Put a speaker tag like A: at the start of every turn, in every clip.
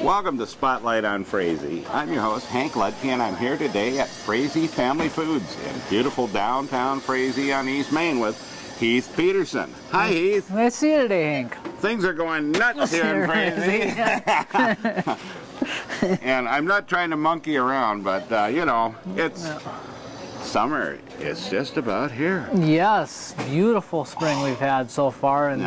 A: Welcome to Spotlight on Frazee. I'm your host, Hank Ludtke, and I'm here today at Frazee Family Foods in beautiful downtown Frazee on East Main with Heath Peterson. Hi, Heath.
B: Nice to see you today, Hank.
A: Things are going nuts here in Frazee. And I'm not trying to monkey around, but, you know, it's summer. It's just about here.
B: Yes, beautiful spring we've had so far, and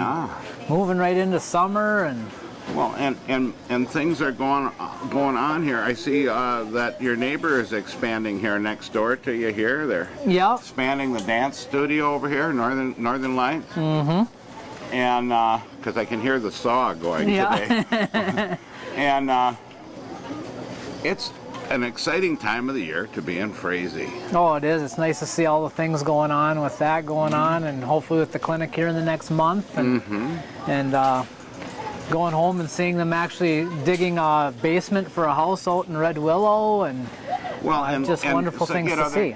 B: moving right into summer. And
A: well, and things are going on here. I see that your neighbor is expanding here next door to you here. They're expanding the dance studio over here, Northern Lights. Mm-hmm. And because I can hear the saw going today. And it's an exciting time of the year to be in Frazee.
B: Oh, it is. It's nice to see all the things going on with that going on, and hopefully with the clinic here in the next month. And, going home and seeing them actually digging a basement for a house out in Red Willow, and just wonderful things to see.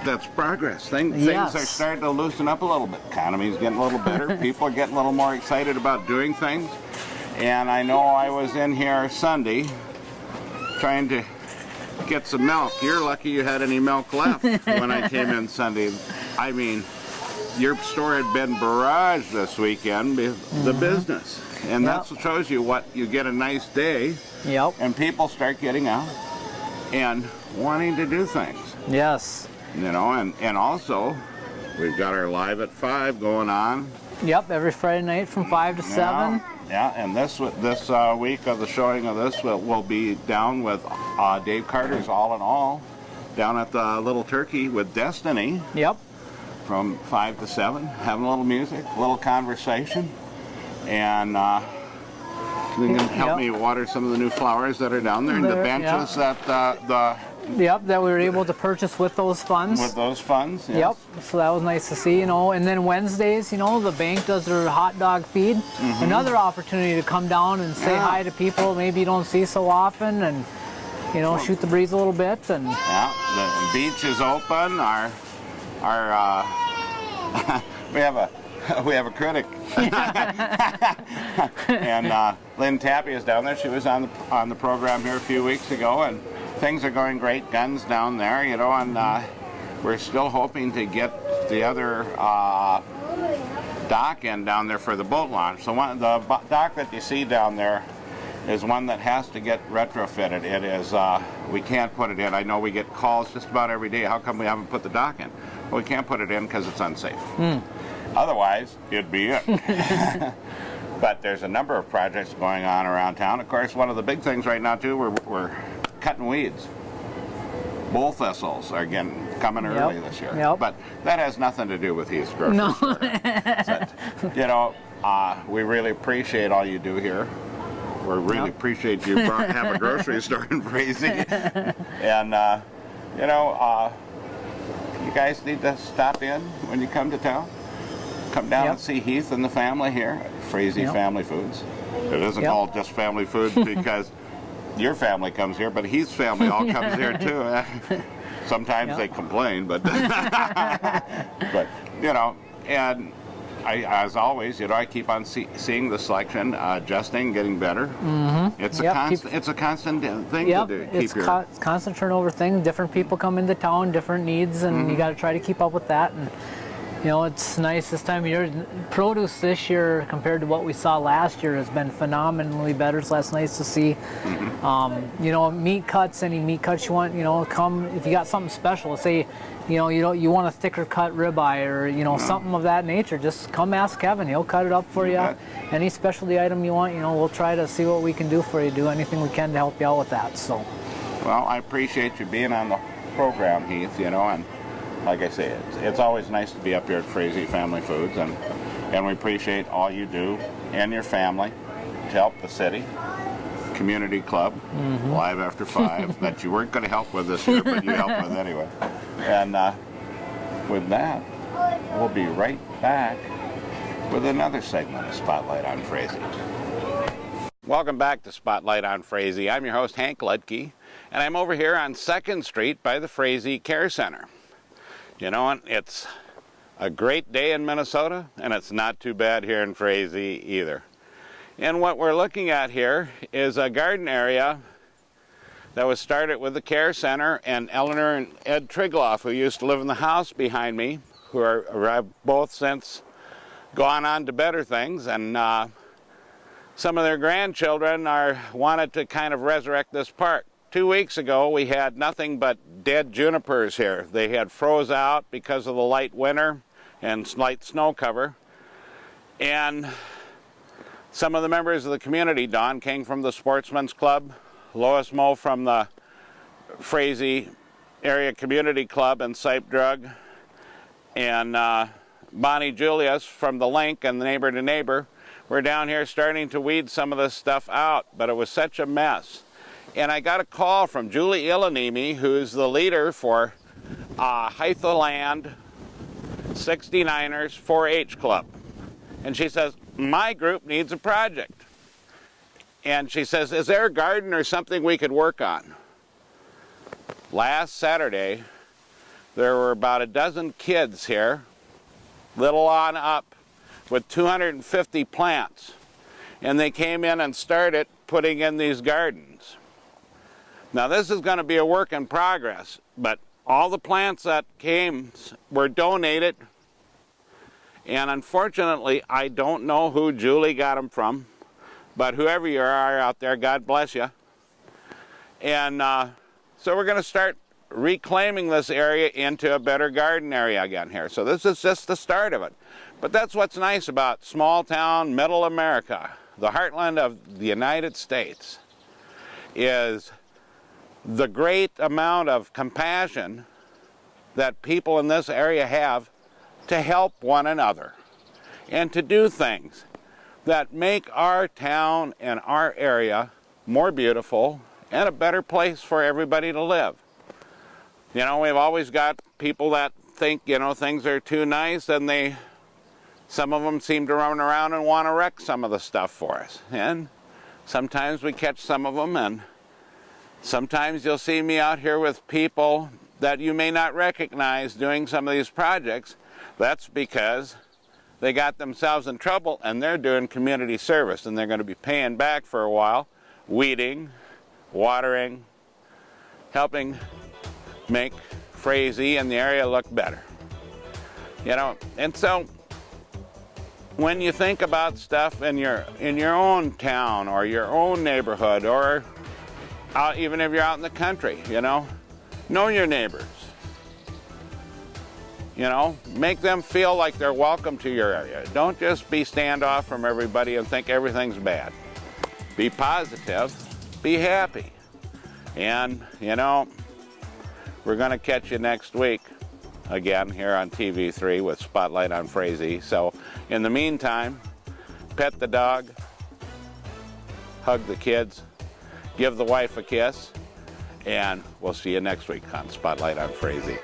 A: That's progress. Things are starting to loosen up a little bit. Economy's getting a little better. People are getting a little more excited about doing things. And I know I was in here Sunday trying to get some milk. You're lucky you had any milk left when I came in Sunday. I mean, your store had been barraged this weekend, the business. And that shows you what you get a nice day, and people start getting out and wanting to do things. Yes. You know, and also we've got our Live at 5 going on.
B: Yep, every Friday night from 5 to 7.
A: Yeah, and this week of the showing of this will be down with Dave Carter's All in All down at the Little Turkey with Destiny. Yep. From 5 to 7, having a little music, a little conversation. And you can help me water some of the new flowers that are down there, and the benches that
B: that we were able to purchase with those funds.
A: With those funds, yes.
B: Yep. So that was nice to see, you know. And then Wednesdays, you know, the bank does their hot dog feed. Mm-hmm. Another opportunity to come down and say hi to people maybe you don't see so often, and you know, shoot the breeze a little bit. And
A: the beach is open. Our we have a critic. And Lynn Tappy is down there. She was on the program here a few weeks ago, and things are going great. Guns down there, you know, and we're still hoping to get the other dock in down there for the boat launch. So the dock that you see down there is one that has to get retrofitted. It is, we can't put it in. I know we get calls just about every day. How come we haven't put the dock in? Well, we can't put it in because it's unsafe. Otherwise, it'd be it. But there's a number of projects going on around town. Of course, one of the big things right now, too, we're cutting weeds. Bull thistles are coming early this year. But that has nothing to do with Heath's grocery store. So, you know, we really appreciate all you do here. We really appreciate you have a grocery store in Frazee. And, you know, you guys need to stop in when you come to town. Come down and see Heath and the family here at Frazee Family Foods. It isn't all just family foods because your family comes here, but Heath's family all comes here too. Sometimes they complain, but but you know, and as always, you know, I keep on seeing the selection, adjusting, getting better. Mm-hmm. It's a constant thing to do.
B: It's constant turnover thing. Different people come into town, different needs, and you got to try to keep up with that. And you know, it's nice this time of year. Produce this year compared to what we saw last year has been phenomenally better. So that's nice to see. Mm-hmm. You know, meat cuts, any meat cuts you want, you know, come if you got something special. Say, you know, you want a thicker cut ribeye or you know something of that nature. Just come ask Kevin. He'll cut it up for you. Any specialty item you want, you know, we'll try to see what we can do for you. Do anything we can to help you out with that. So.
A: Well, I appreciate you being on the program, Heath. You know, and. Like I say, it's always nice to be up here at Frazee Family Foods, and we appreciate all you do and your family to help the city, community club, Live After 5, that you weren't going to help with this year, but you helped with anyway. And with that, we'll be right back with another segment of Spotlight on Frazee. Welcome back to Spotlight on Frazee. I'm your host, Hank Ludtke, and I'm over here on 2nd Street by the Frazee Care Center. You know, it's a great day in Minnesota, and it's not too bad here in Frazee either. And what we're looking at here is a garden area that was started with the Care Center, and Eleanor and Ed Trigloff, who used to live in the house behind me, who have both since gone on to better things, and some of their grandchildren wanted to kind of resurrect this park. 2 weeks ago we had nothing but dead junipers here. They had froze out because of the light winter and light snow cover. And some of the members of the community, Don King from the Sportsman's Club, Lois Moe from the Frazee Area Community Club and Sipe Drug, and Bonnie Julius from the Link and the Neighbor to Neighbor, were down here starting to weed some of this stuff out, but it was such a mess. And I got a call from Julie Illanimi, who's the leader for Heath Land 69ers 4-H Club. And she says, my group needs a project. And she says, is there a garden or something we could work on? Last Saturday, there were about a dozen kids here, little on up, with 250 plants. And they came in and started putting in these gardens. Now this is going to be a work in progress, but all the plants that came were donated. And unfortunately, I don't know who Julie got them from, but whoever you are out there, God bless you. And so we're going to start reclaiming this area into a better garden area again here. So this is just the start of it. But that's what's nice about small town, middle America, the heartland of the United States, is the great amount of compassion that people in this area have to help one another and to do things that make our town and our area more beautiful and a better place for everybody to live. You know, we've always got people that think, you know, things are too nice, and some of them seem to run around and want to wreck some of the stuff for us. And sometimes we catch some of them, and sometimes you'll see me out here with people that you may not recognize doing some of these projects. That's because they got themselves in trouble and they're doing community service, and they're going to be paying back for a while, weeding, watering, helping make Frazee and the area look better. You know, and so when you think about stuff in your own town or your own neighborhood, or even if you're out in the country, you know your neighbors. You know, make them feel like they're welcome to your area. Don't just be standoff from everybody and think everything's bad. Be positive, be happy. And, you know, we're going to catch you next week again here on TV3 with Spotlight on Frazee. So in the meantime, pet the dog, hug the kids, give the wife a kiss, and we'll see you next week on Spotlight on Frazee.